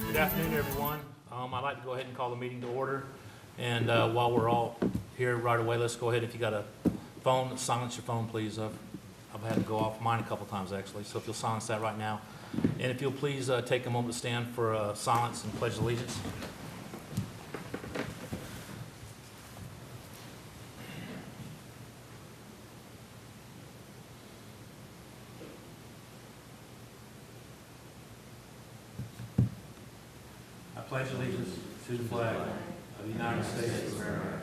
Good afternoon, everyone. I'd like to go ahead and call the meeting to order. And while we're all here right away, let's go ahead. If you got a phone, silence your phone, please. I've had to go off mine a couple times, actually. So if you'll silence that right now. And if you'll please take a moment to stand for silence and pledge allegiance. I pledge allegiance to the flag of the United States of America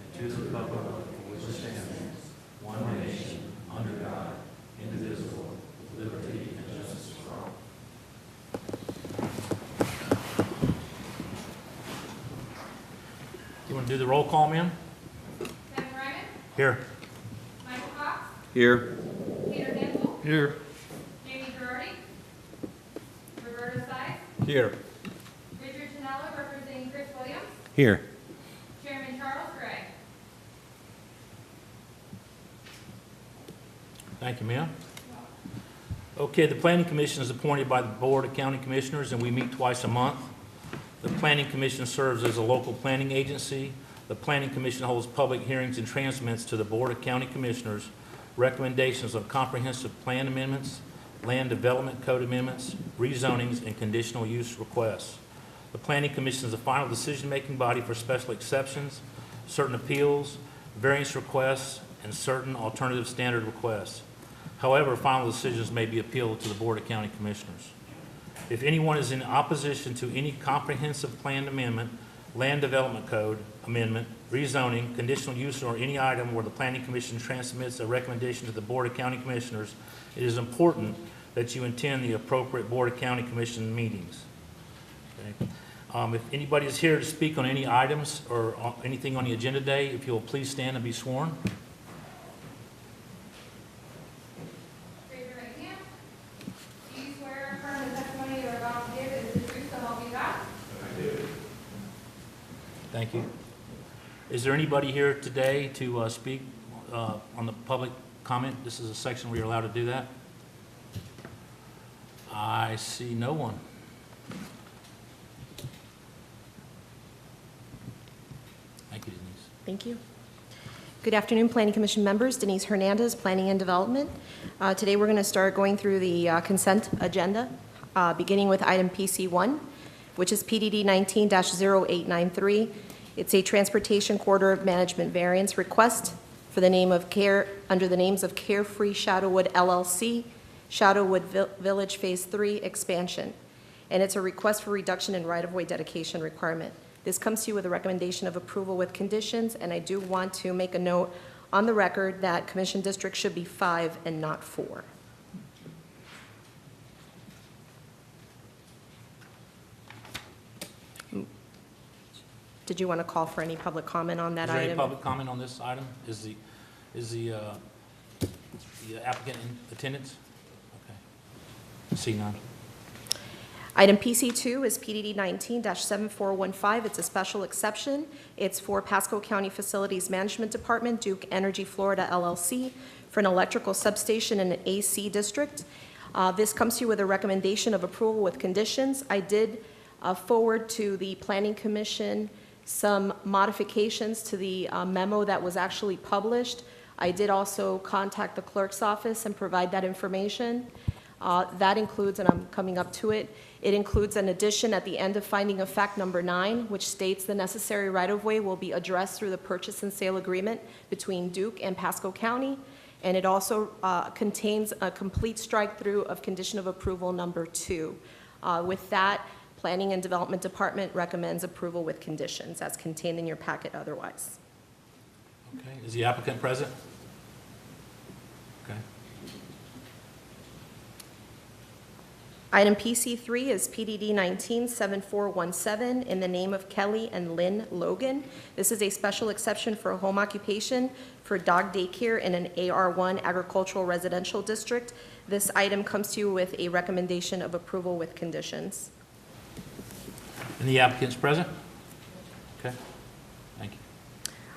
and to the republic for which it stands, one nation, under God, indivisible, with liberty and justice for all. You want to do the roll call, ma'am? Kevin Ryman? Here. Michael Cox? Here. Peter Hinsel? Here. Jamie Girardi? Roberta Sykes? Here. Richard Tonello representing Chris Williams? Here. Chairman Charles Gray? Thank you, ma'am. Okay, the Planning Commission is appointed by the Board of County Commissioners, and we meet twice a month. The Planning Commission serves as a local planning agency. The Planning Commission holds public hearings and transmits to the Board of County Commissioners recommendations of comprehensive plan amendments, land development code amendments, rezonings, and conditional use requests. The Planning Commission is the final decision-making body for special exceptions, certain appeals, variance requests, and certain alternative standard requests. However, final decisions may be appealed to the Board of County Commissioners. If anyone is in opposition to any comprehensive plan amendment, land development code amendment, rezoning, conditional use, or any item where the Planning Commission transmits a recommendation to the Board of County Commissioners, it is important that you attend the appropriate Board of County Commission meetings. Okay. If anybody is here to speak on any items or anything on the agenda today, if you'll please stand and be sworn. Raise your right hand. Do you swear or affirm the testimony you are about to give is the truth, so help you God? Thank you. Is there anybody here today to speak on the public comment? This is a section where you're allowed to do that. I see no one. Thank you, Denise. Thank you. Good afternoon, Planning Commission members. Denise Hernandez, Planning and Development. Today we're going to start going through the consent agenda, beginning with item PC1, which is PDD 19-0893. It's a Transportation Corridor Management Variance request for the name of under the names of Carefree Shadowwood LLC, Shadowwood Village Phase 3 expansion. And it's a request for reduction in right-of-way dedication requirement. This comes to you with a recommendation of approval with conditions, and I do want to make a note on the record that Commission District should be 5 and not 4. Did you want to call for any public comment on that Is there item? any public comment on this item? Is the applicant in attendance? Okay. See none. Item PC2 is PDD 19-7415. It's a special exception. It's for Pasco County Facilities Management Department, Duke Energy Florida LLC, for an electrical substation in an AC district. This comes to you with a recommendation of approval with conditions. I did forward to the Planning Commission some modifications to the memo that was actually published. I did also contact the clerk's office and provide that information. That includes, and I'm coming up to it, it includes an addition at the end of finding of fact number 9, which states the necessary right-of-way will be addressed through the purchase and sale agreement between Duke and Pasco County. And it also contains a complete strike-through of condition of approval number 2. With that, Planning and Development Department recommends approval with conditions as contained in your packet otherwise. Okay. Is the applicant present? Okay. Item PC3 is PDD 19-7417 in the name of Kelly and Lynn Logan. This is a special exception for a home occupation for dog daycare in an AR1 agricultural residential district. This item comes to you with a recommendation of approval with conditions. And the applicant's present? Okay. Thank you.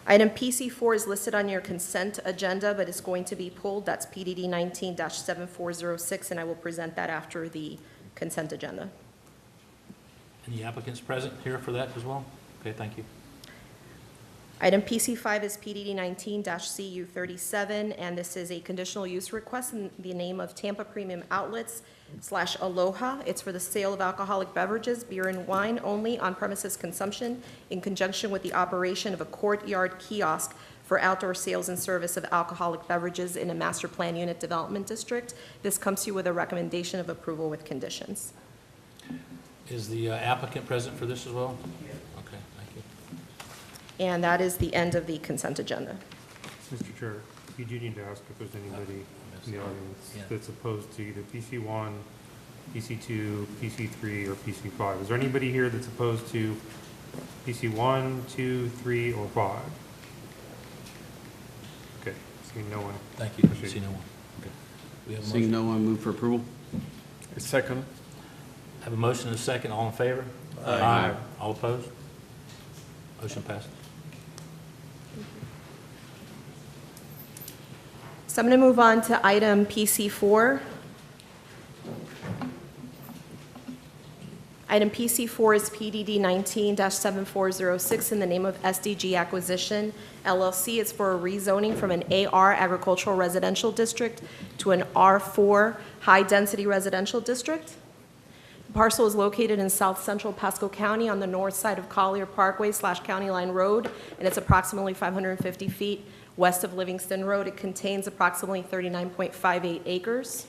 Item PC4 is listed on your consent agenda, but it's going to be pulled. That's PDD 19-7406, and I will present that after the consent agenda. Any applicants present here for that as well? Okay, thank you. Item PC5 is PDD 19-CU37, and this is a conditional use request in the name of Tampa Premium Outlets / Aloha. It's for the sale of alcoholic beverages, beer and wine only on premises consumption in conjunction with the operation of a courtyard kiosk for outdoor sales and service of alcoholic beverages in a master plan unit development district. This comes to you with a recommendation of approval with conditions. Is the applicant present for this as well? Okay, thank you. And that is the end of the consent agenda. Mr. Chair, you do need to ask if there's anybody in the audience Yeah. that's opposed to either PC1, PC2, PC3, or PC5. Is there anybody here that's opposed to PC1, 2, 3, or 5? Okay, seeing no one. Thank you. Proceed. See no one. Okay. We have a Seeing motion. no one, move for approval. Second. Have a motion and a second. All in favor? Aye. All opposed? Motion passed. So I'm going to move on to item PC4. Item PC4 is PDD 19-7406 in the name of SDG Acquisition LLC. It's for a rezoning from an AR Agricultural Residential District to an R4 High Density Residential District. The parcel is located in south central Pasco County on the north side of Collier Parkway / County Line Road, and it's approximately 550 feet west of Livingston Road. It contains approximately 39.58 acres.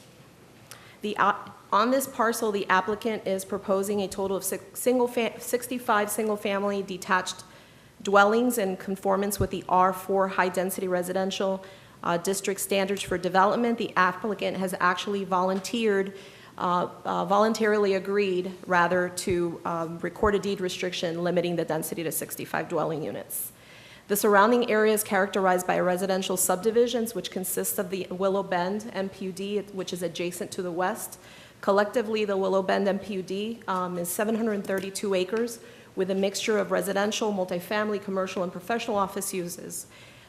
On this parcel, the applicant is proposing a total of 65 single-family detached dwellings in conformance with the R4 high-density residential district standards for development. The applicant has actually voluntarily agreed, rather, to record a deed restriction limiting the density to 65 dwelling units. The surrounding area is characterized by residential subdivisions, which consists of the Willow Bend MPUD, which is adjacent to the west. Collectively, the Willow Bend MPUD is 732 acres with a mixture of residential, multifamily, commercial, and professional office uses.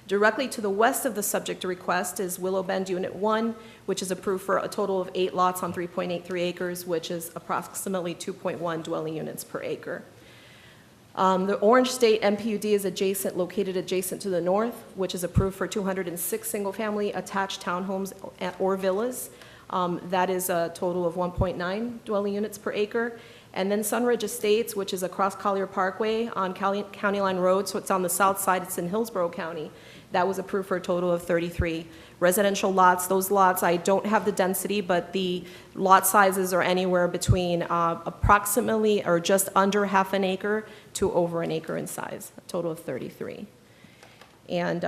Directly to the west of the subject request is Willow Bend Unit 1, which is approved for a total of 8 lots on 3.83 acres, which is approximately 2.1 dwelling units per acre. The Orange State MPUD is located adjacent to the north, which is approved for 206 single-family attached townhomes or villas. That is a total of 1.9 dwelling units per acre. And then Sunridge Estates, which is across Collier Parkway on County Line Road, so it's on the south side, it's in Hillsborough County. That was approved for a total of 33 residential lots. Those lots, I don't have the density, but the lot sizes are anywhere between approximately or just under half an acre to over an acre in size, a total of 33. And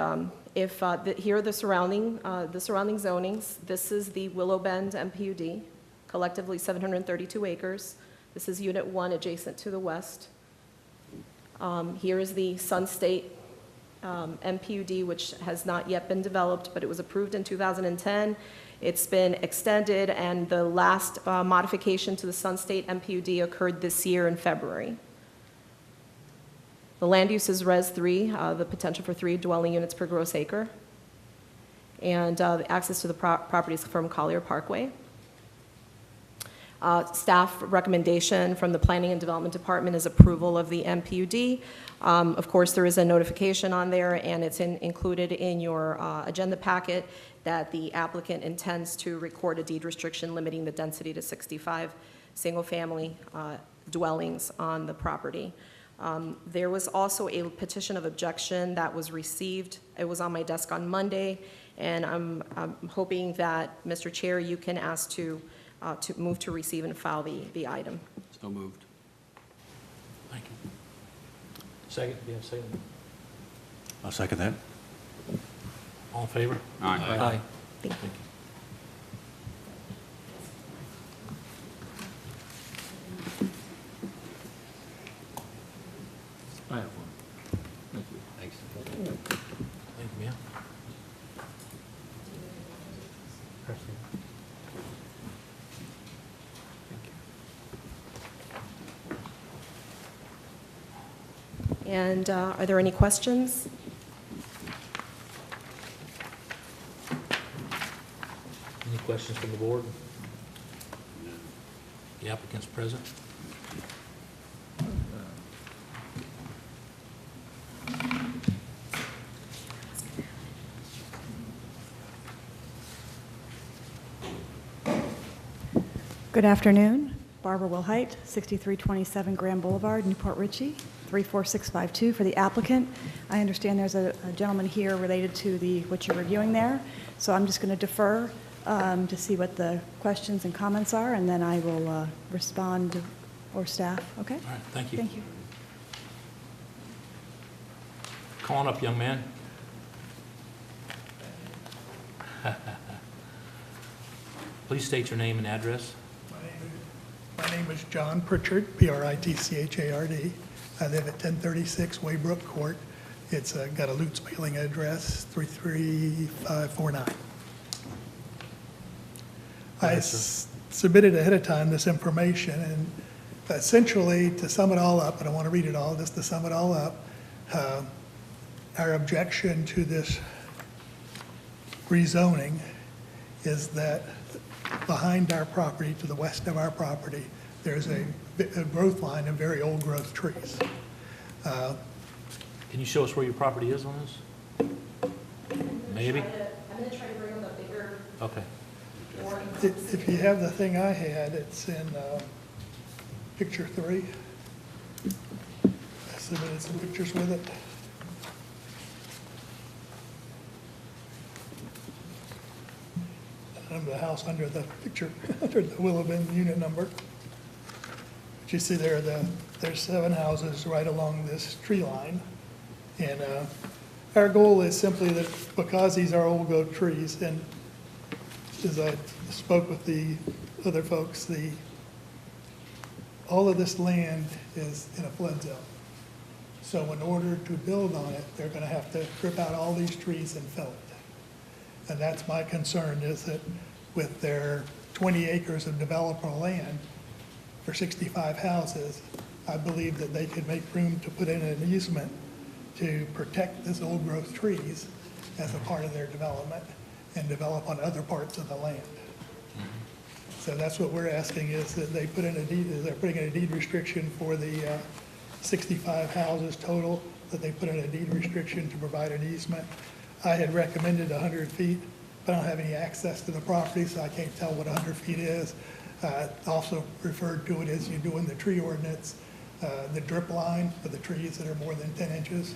here are the surrounding zonings. This is the Willow Bend MPUD, collectively 732 acres. This is Unit 1 adjacent to the west. Here is the Sun State MPUD, which has not yet been developed, but it was approved in 2010. It's been extended, and the last modification to the Sun State MPUD occurred this year in February. The land use is Res 3, the potential for 3 dwelling units per gross acre. And the access to the property is from Collier Parkway. Staff recommendation from the Planning and Development Department is approval of the MPUD. Of course, there is a notification on there, and it's included in your agenda packet that the applicant intends to record a deed restriction limiting the density to 65 single-family dwellings on the property. There was also a petition of objection that was received. It was on my desk on Monday, and I'm hoping that, Mr. Chair, you can ask to move to receive and file the item. So moved. Thank you. Second, yeah, second. I'll second that. All in favor? Aye. Aye. Thank you. I have one. Thank you. Thanks. Thank you, Mia. And are there any questions? Any questions from the board? The applicant's present. Good afternoon. Barbara Wilhite, 6327 Grand Boulevard, Newport Richey, 34652 for the applicant. I understand there's a gentleman here related to what you're reviewing there, so I'm just going to defer to see what the questions and comments are, and then I will respond, or staff, okay? All right, thank you. Thank you. Come on up, young man. Please state your name and address. My name is John Pritchard, Pritchard. I live at 1036 Waybrook Court. It's got a Lutz mailing address, 33549. I submitted ahead of time this information, and essentially, to sum it all up, I don't want to read it all, just to sum it all up, our objection to this rezoning is that behind our property, to the west of our property, there's a growth line of very old growth trees. Can you show us where your property is on this? Maybe? I'm going to try to bring up a bigger, Okay. more If you have the thing I had, it's in picture 3. I submitted some pictures with it. The house under the picture, under the Willow Bend unit number. But you see there, there's 7 houses right along this tree line. And our goal is simply that because these are old growth trees, and as I spoke with the other folks, all of this land is in a flood zone. So in order to build on it, they're gonna have to rip out all these trees and fill it. And that's my concern, is that with their 20 acres of developable land for 65 houses, I believe that they could make room to put in an easement to protect this old growth trees as a part of their development and develop on other parts of the land. So that's what we're asking, is that they put in a deed, they're putting in a deed restriction for the 65 houses total, that they put in a deed restriction to provide an easement. I had recommended 100 feet, but I don't have any access to the property, so I can't tell what 100 feet is. Also referred to it as you do in the tree ordinance, the drip line for the trees that are more than 10 inches.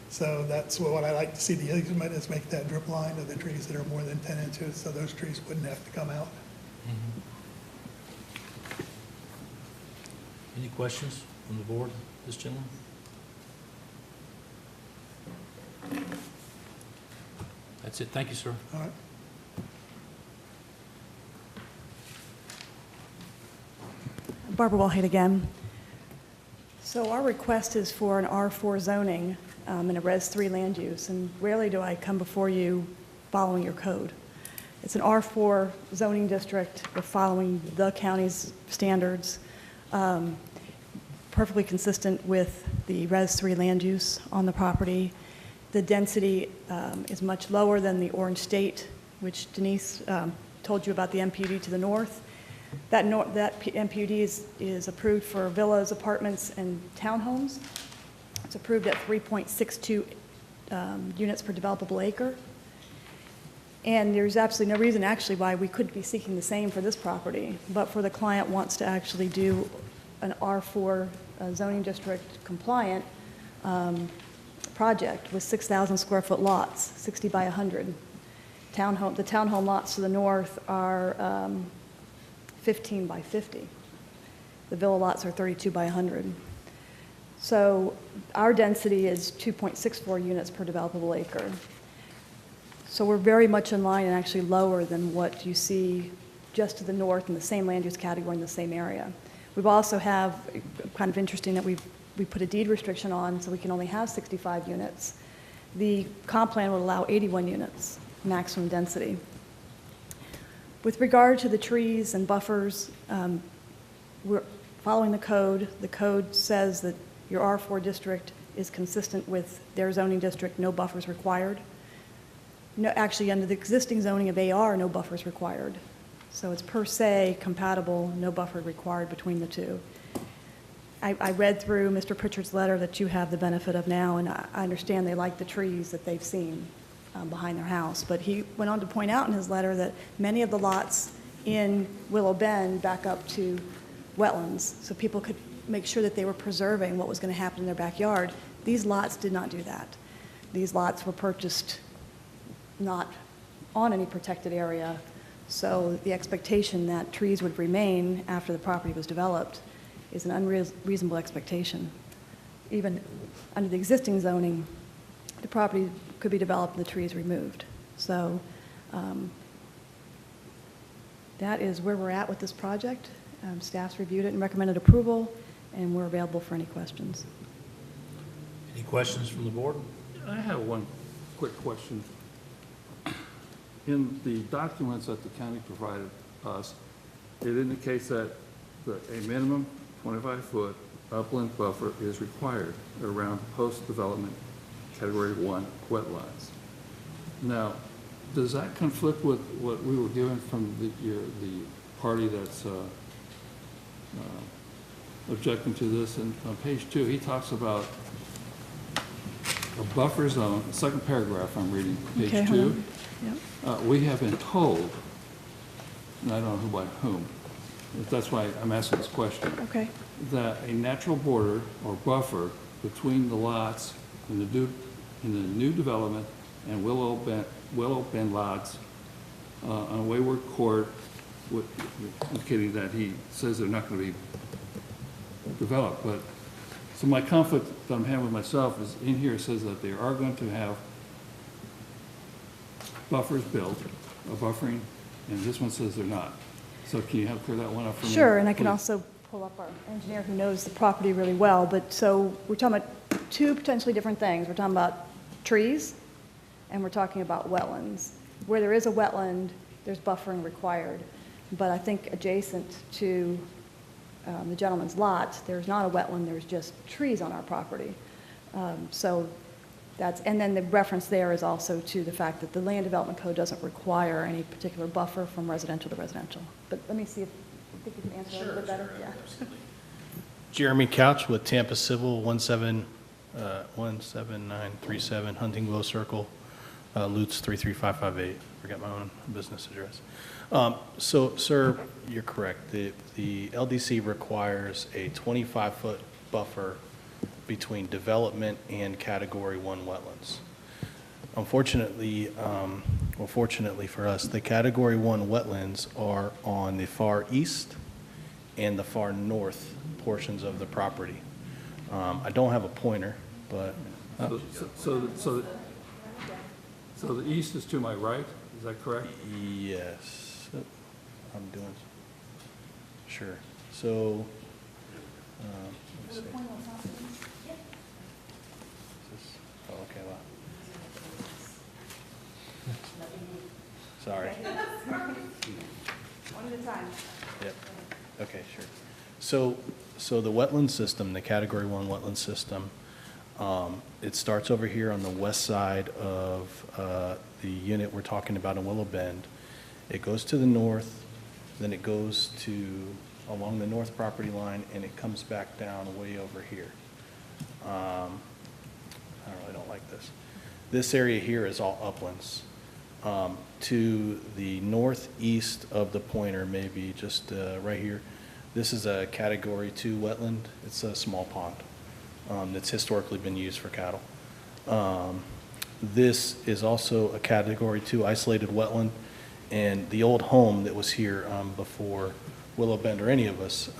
So that's what I like to see the easement, is make that drip line of the trees that are more than 10 inches, so those trees wouldn't have to come out. Any questions from the board, this gentleman? That's it. Thank you, sir. All right. Barbara Wilhite again. So our request is for an R4 zoning and a Res 3 land use, and rarely do I come before you following your code. It's an R4 zoning district. We're following the county's standards, perfectly consistent with the Res 3 land use on the property. The density is much lower than the Orange State, which Denise told you about, the MPUD to the north. That MPUD is approved for villas, apartments, and townhomes. It's approved at 3.62 units per developable acre. And there's absolutely no reason actually why we couldn't be seeking the same for this property, but for the client wants to actually do an R4 zoning district compliant project with 6,000 square foot lots, 60 by 100. The townhome lots to the north are 15 by 50. The villa lots are 32 by 100. So our density is 2.64 units per developable acre. So we're very much in line and actually lower than what you see just to the north in the same land use category in the same area. We've also have, kind of interesting that we put a deed restriction on, so we can only have 65 units. The comp plan would allow 81 units maximum density. With regard to the trees and buffers, we're following the code. The code says that your R4 district is consistent with their zoning district, no buffers required. No, actually, under the existing zoning of AR, no buffers required. So it's per se compatible, no buffer required between the two. I read through Mr. Pritchard's letter that you have the benefit of now, and I understand they like the trees that they've seen behind their house. But he went on to point out in his letter that many of the lots in Willow Bend back up to wetlands, so people could make sure that they were preserving what was going to happen in their backyard. These lots did not do that. These lots were purchased not on any protected area, so the expectation that trees would remain after the property was developed is an unreasonable expectation. Even under the existing zoning, the property could be developed and the trees removed. So that is where we're at with this project. Staff's reviewed it and recommended approval, and we're available for any questions. Any questions from the board? I have one quick question. In the documents that the county provided us, it indicates that a minimum 25-foot upland buffer is required around post-development Category 1 wetlands. Now, does that conflict with what we were given from the party that's objecting to this? And on page 2, he talks about a buffer zone, second paragraph I'm reading, Okay, page hold 2. on. Yep. We have been told, and I don't know who by whom, but that's why I'm asking this question, Okay. that a natural border or buffer between the lots in the new development and Willow Bend lots on Wayward Court, indicating that he says they're not going to be developed. But so my conflict that I'm having with myself is in here, it says that they are going to have buffers built, or buffering, and this one says they're not. So can you help clear that one up for me? Sure, and I can please? also pull up our engineer who knows the property really well. But so we're talking about two potentially different things. We're talking about trees, and we're talking about wetlands. Where there is a wetland, there's buffering required. But I think adjacent to the gentleman's lot, there's not a wetland, there's just trees on our property. So that's, and then the reference there is also to the fact that the land development code doesn't require any particular buffer from residential to residential. But let me see if, I think you can answer that a little bit better. Yeah. Jeremy Couch with Tampa Civil, 17937 Huntingville Circle, Lutz 33558. Forgot my own business address. So, sir, you're correct. The LDC requires a 25-foot buffer between development and Category 1 wetlands. Unfortunately, well, fortunately for us, the Category 1 wetlands are on the far east and the far north portions of the property. I don't have a pointer, but So the east is to my right, is that correct? yes, I'm doing, sure. So, let me see. Oh, okay, well. Sorry. One at a time. Yep, okay, sure. So the wetland system, the Category 1 wetland system, it starts over here on the west side of the unit we're talking about in Willow Bend. It goes to the north, then it goes to along the north property line, and it comes back down way over here. I really don't like this. This area here is all uplands. To the northeast of the pointer, maybe just right here, this is a Category 2 wetland. It's a small pond that's historically been used for cattle. This is also a Category 2 isolated wetland, and the old home that was here before Willow Bend or any of us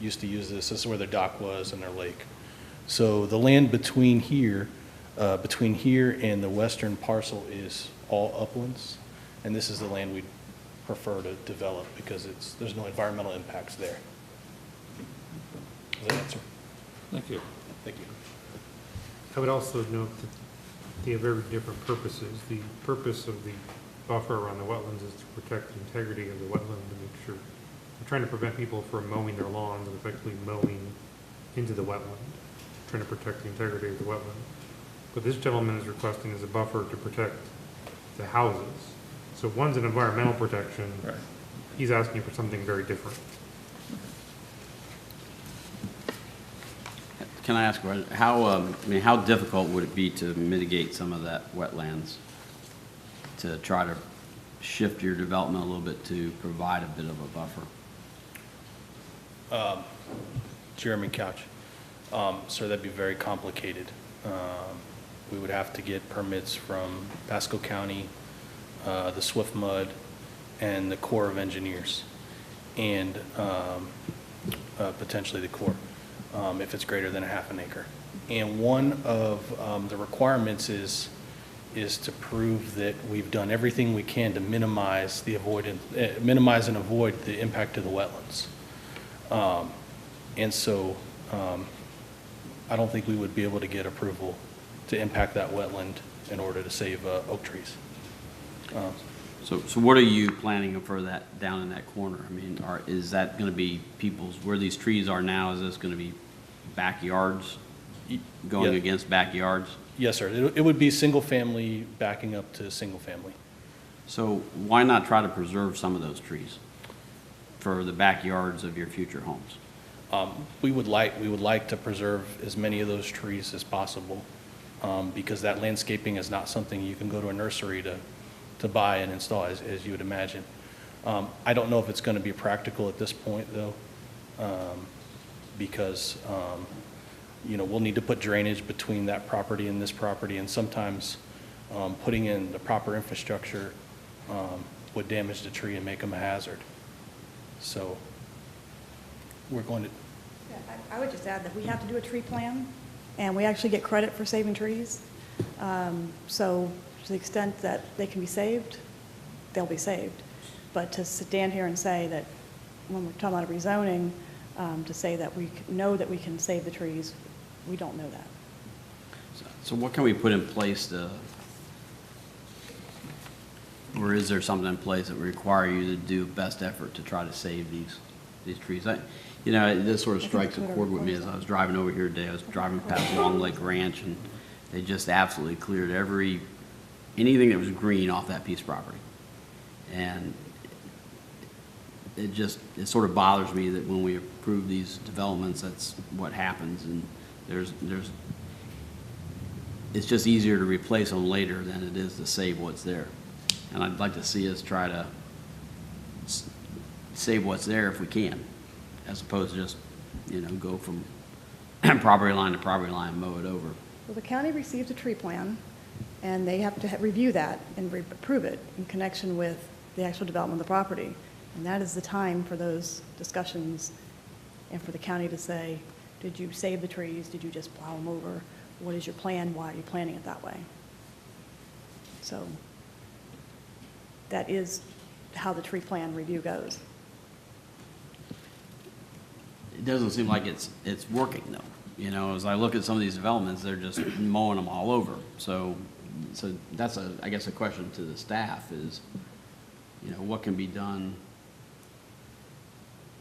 used to use this. This is where their dock was and their lake. So the land between here and the western parcel is all uplands, and this is the land we'd prefer to develop because there's no environmental impacts there. Does that answer? Thank you. Thank you. I would also note that they have very different purposes. The purpose of the buffer around the wetlands is to protect the integrity of the wetland to make sure, we're trying to prevent people from mowing their lawns and effectively mowing into the wetland, trying to protect the integrity of the wetland. What this gentleman is requesting is a buffer to protect the houses. So one's an environmental protection. Right. He's asking for something very different. Can I ask, how difficult would it be to mitigate some of that wetlands? To try to shift your development a little bit to provide a bit of a buffer? Jeremy Couch. Sir, that'd be very complicated. We would have to get permits from Pasco County, the Swift Mud, and the Corps of Engineers, and potentially the Corps, if it's greater than a half an acre. And one of the requirements is to prove that we've done everything we can to minimize minimize and avoid the impact to the wetlands. And so I don't think we would be able to get approval to impact that wetland in order to save oak trees. So what are you planning for that, down in that corner? I mean, is that going to be where these trees are now, is this going to be backyards, going Yeah. against backyards? Yes, sir. It would be single family backing up to single family. So why not try to preserve some of those trees for the backyards of your future homes? We would like to preserve as many of those trees as possible, because that landscaping is not something you can go to a nursery to buy and install, as you would imagine. I don't know if it's going to be practical at this point, though, because we'll need to put drainage between that property and this property, and sometimes putting in the proper infrastructure would damage the tree and make them a hazard. So we're going to. Yeah, I would just add that we have to do a tree plan, and we actually get credit for saving trees. So to the extent that they can be saved, they'll be saved. But to stand here and say that, when we're talking about a rezoning, to say that we know that we can save the trees, we don't know that. So what can we put in place or is there something in place that would require you to do best effort to try to save these trees? This sort of strikes a chord with me as I was driving over here today. I was driving past Long Lake Ranch, and they just absolutely cleared anything that was green off that piece of property. And it sort of bothers me that when we approve these developments, that's what happens. And it's just easier to replace them later than it is to save what's there. And I'd like to see us try to save what's there if we can, as opposed to just, go from property line to property line and mow it over. Well, the county receives a tree plan, and they have to review that and approve it in connection with the actual development of the property. And that is the time for those discussions and for the county to say, did you save the trees? Did you just plow them over? What is your plan? Why are you planning it that way? So that is how the tree plan review goes. It doesn't seem like it's working though. As I look at some of these developments, they're just mowing them all over. So that's I guess a question to the staff is, what can be done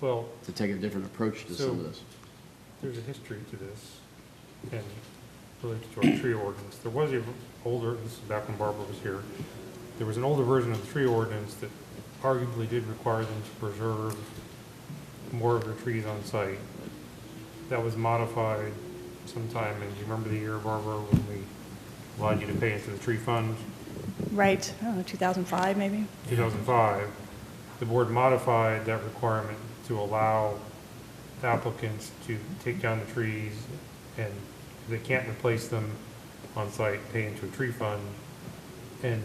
Well, to take a different approach to some of this? there's a history to this, and related to our tree ordinance. There was this is back when Barbara was here, there was an older version of the tree ordinance that arguably did require them to preserve more of their trees on site. That was modified sometime, and do you remember the year, Barbara, when we allowed you to pay into the tree fund? Right, I don't know, 2005 maybe? 2005, the board modified that requirement to allow applicants to take down the trees, and they can't replace them on site, pay into a tree fund, and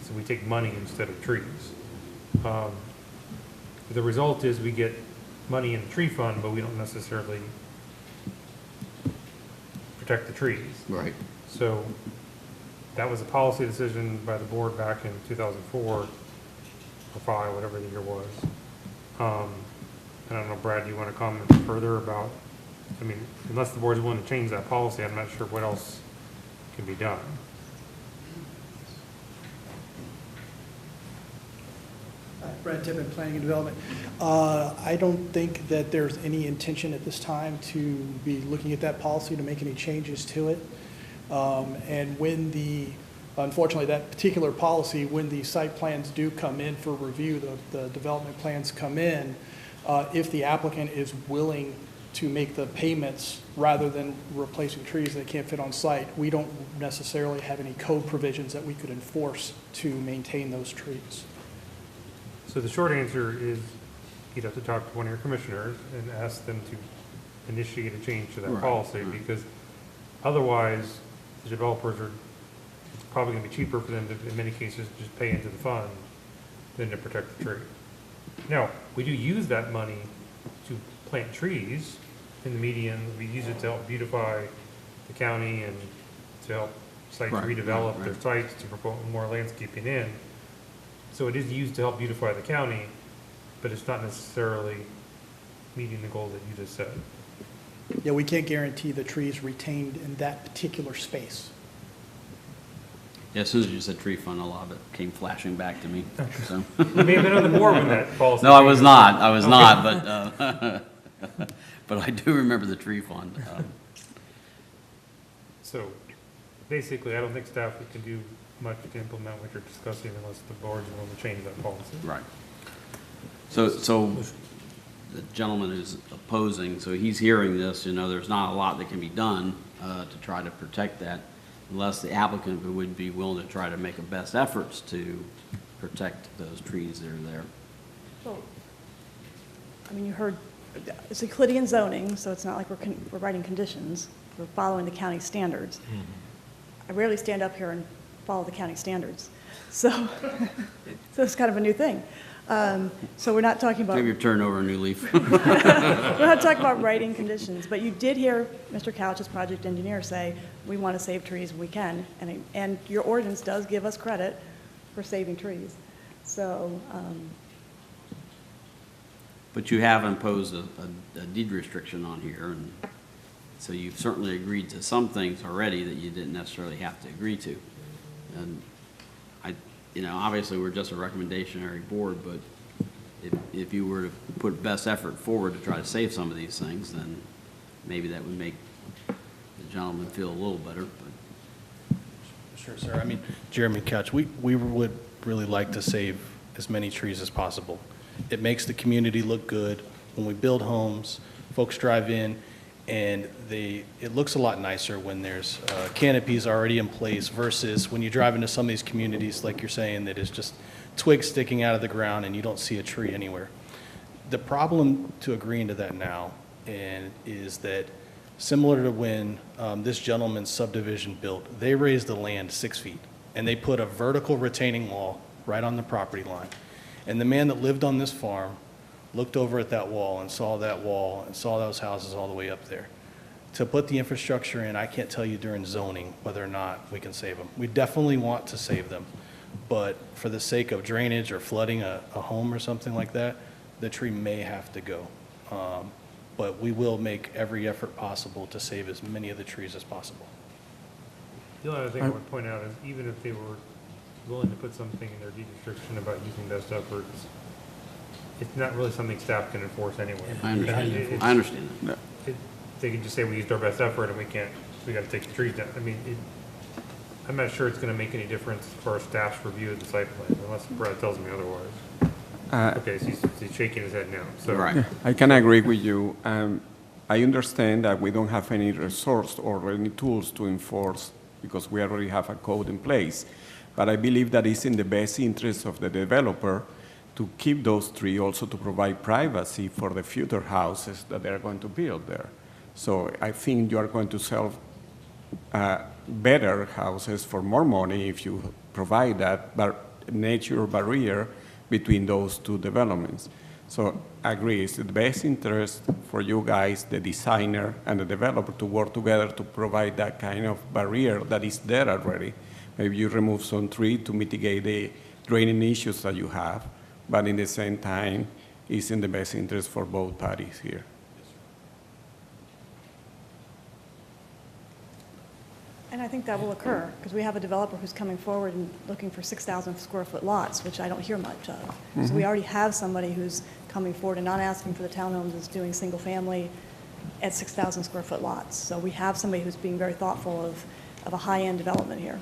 so we take money instead of trees. The result is we get money in the tree fund, but we don't necessarily protect the trees. Right. So that was a policy decision by the board back in 2004 or 5, whatever the year was. I don't know, Brad, do you want to comment further about, unless the board's willing to change that policy, I'm not sure what else can be done. Brad Tippett, Planning and Development. I don't think that there's any intention at this time to be looking at that policy to make any changes to it. And unfortunately, that particular policy, when the site plans do come in for review, the development plans come in, if the applicant is willing to make the payments rather than replacing trees that can't fit on site, we don't necessarily have any code provisions that we could enforce to maintain those trees. So the short answer is you'd have to talk to one of your commissioners and ask them to initiate a change to that Right, policy, right. because otherwise, the developers are, it's probably gonna be cheaper for them to, in many cases, just pay into the fund than to protect the tree. Now, we do use that money to plant trees in the median. We use it to help beautify the county and to help sites Right, redevelop right, their right. sites, to promote more landscaping in. So it is used to help beautify the county, but it's not necessarily meeting the goal that you just said. Yeah, we can't guarantee the trees retained in that particular space. Yeah, as soon as you said tree fund, a lot of it came flashing back to me, so. You may have been on the board when that policy. No, I was change not, I was Okay. not, but, but I do remember the tree fund. So basically, I don't think staff can do much to implement what you're discussing unless the board's willing to change that policy. Right. So the gentleman who's opposing, so he's hearing this, you know, there's not a lot that can be done to try to protect that unless the applicant would be willing to try to make a best efforts to protect those trees that are there. Well, I mean, you heard, it's Euclidean zoning, so it's not like we're writing conditions. We're following the county standards. I rarely stand up here and follow the county standards. So, so it's kind of a new thing. So we're not talking about. Maybe you're turning over a new leaf. We're not talking about writing conditions, but you did hear Mr. Couch's project engineer say, we want to save trees when we can, and your ordinance does give us credit for saving trees. So, But you have imposed a deed restriction on here, and so you've certainly agreed to some things already that you didn't necessarily have to agree to. And you know, obviously, we're just a recommendationary board, but if you were to put best effort forward to try to save some of these things, then maybe that would make the gentleman feel a little better, but. Sure, sir. I mean, Jeremy Couch, we would really like to save as many trees as possible. It makes the community look good. When we build homes, folks drive in, and it looks a lot nicer when there's canopies already in place versus when you drive into some of these communities, like you're saying, that is just twigs sticking out of the ground and you don't see a tree anywhere. The problem to agreeing to that now is that similar to when this gentleman's subdivision built, they raised the land 6 feet and they put a vertical retaining wall right on the property line. And the man that lived on this farm looked over at that wall and saw that wall and saw those houses all the way up there. To put the infrastructure in, I can't tell you during zoning whether or not we can save them. We definitely want to save them, but for the sake of drainage or flooding a home or something like that, the tree may have to go. But we will make every effort possible to save as many of the trees as possible. The only other thing I would point out is even if they were willing to put something in their deed restriction about using best efforts, it's not really something staff can enforce anyway. I understand. I understand that. They can just say, we used our best effort and we gotta take the trees down. I mean, I'm not sure it's gonna make any difference as far as staff's review of the site plan, unless Brad tells me otherwise. Okay, so he's shaking his head now, so. Right. I can agree with you. I understand that we don't have any resource or any tools to enforce because we already have a code in place. But I believe that it's in the best interest of the developer to keep those trees, also to provide privacy for the future houses that they're going to build there. So I think you are going to sell better houses for more money if you provide that nature barrier between those two developments. So I agree, it's the best interest for you guys, the designer and the developer, to work together to provide that kind of barrier that is there already. Maybe you remove some tree to mitigate the draining issues that you have, but in the same time, it's in the best interest for both parties here. and I think that will occur, because we have a developer who's coming forward and looking for 6,000 square foot lots, which I don't hear much of. So we already have somebody who's coming forward and not asking for the townhomes, is doing single family at 6,000 square foot lots. So we have somebody who's being very thoughtful of a high-end development here.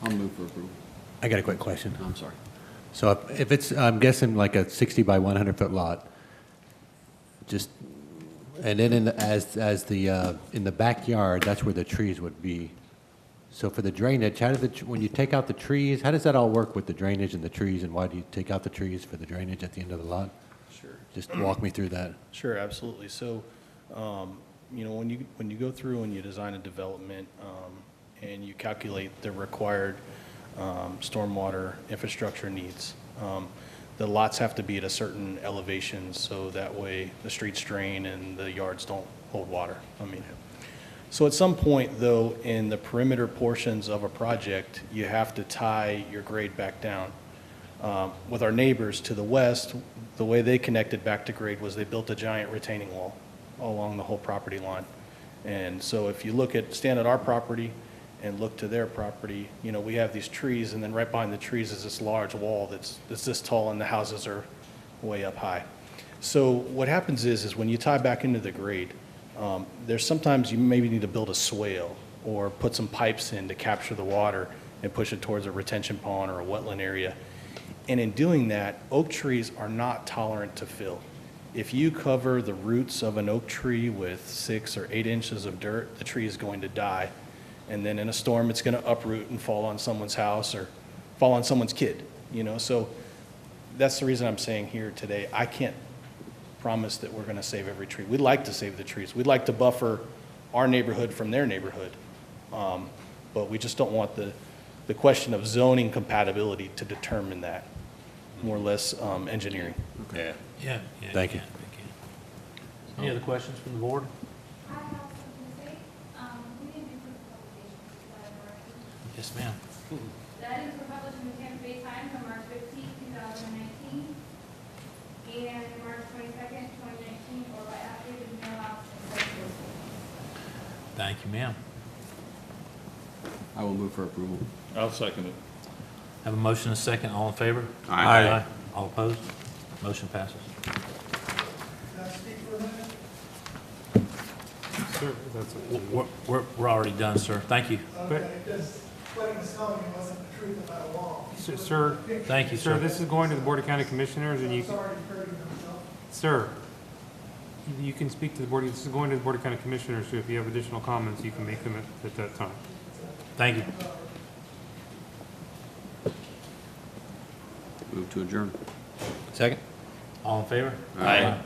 I'll move for approval. I got a quick question. I'm sorry. So if it's, I'm guessing like a 60 by 100 foot lot, Just, and then in the backyard, that's where the trees would be. So for the drainage, how does when you take out the trees, how does that all work with the drainage and the trees? And why do you take out the trees for the drainage at the end of the lot? Sure. Just walk me through that. Sure, absolutely. So, you know, when you go through and you design a development, and you calculate the required stormwater infrastructure needs, the lots have to be at a certain elevation, so that way the streets drain and the yards don't hold water. I mean, so at some point, though, in the perimeter portions of a project, you have to tie your grade back down. With our neighbors to the west, the way they connected back to grade was they built a giant retaining wall along the whole property line. And so if you stand at our property and look to their property, you know, we have these trees, and then right behind the trees is this large wall that's this tall, and the houses are way up high. So what happens is when you tie back into the grade, there's sometimes you maybe need to build a swale or put some pipes in to capture the water and push it towards a retention pond or a wetland area. And in doing that, oak trees are not tolerant to fill. If you cover the roots of an oak tree with 6 or 8 inches of dirt, the tree is going to die. And then in a storm, it's going to uproot and fall on someone's house or fall on someone's kid, you know? So that's the reason I'm saying here today, I can't promise that we're going to save every tree. We'd like to save the trees. We'd like to buffer our neighborhood from their neighborhood. But we just don't want the question of zoning compatibility to determine that, more or less engineering. Yeah. Yeah. Thank you. Any other questions from the board? I have something to say. We didn't do publication. Yes, ma'am. That is for published in the Tampa Bay Times on March 15, 2019, and March 22nd, 2019, or by affidavit in mailbox. Thank you, ma'am. I will move for approval. I'll second it. Have a motion and a second. All in favor? Aye. All opposed? Motion passes. Can I speak for a minute? Sir, that's up to you. We're already done, sir. Thank you. Okay, because what he was telling me wasn't the truth about a wall. Sir, Thank you, sir, sir. this is going to the Board of County Commissioners, and you, I'm sorry for hurting myself. sir, you can speak to the board. This is going to the Board of County Commissioners, so if you have additional comments, you can make them at that time. Thank you. Move to adjourn. Second? All in favor? Aye.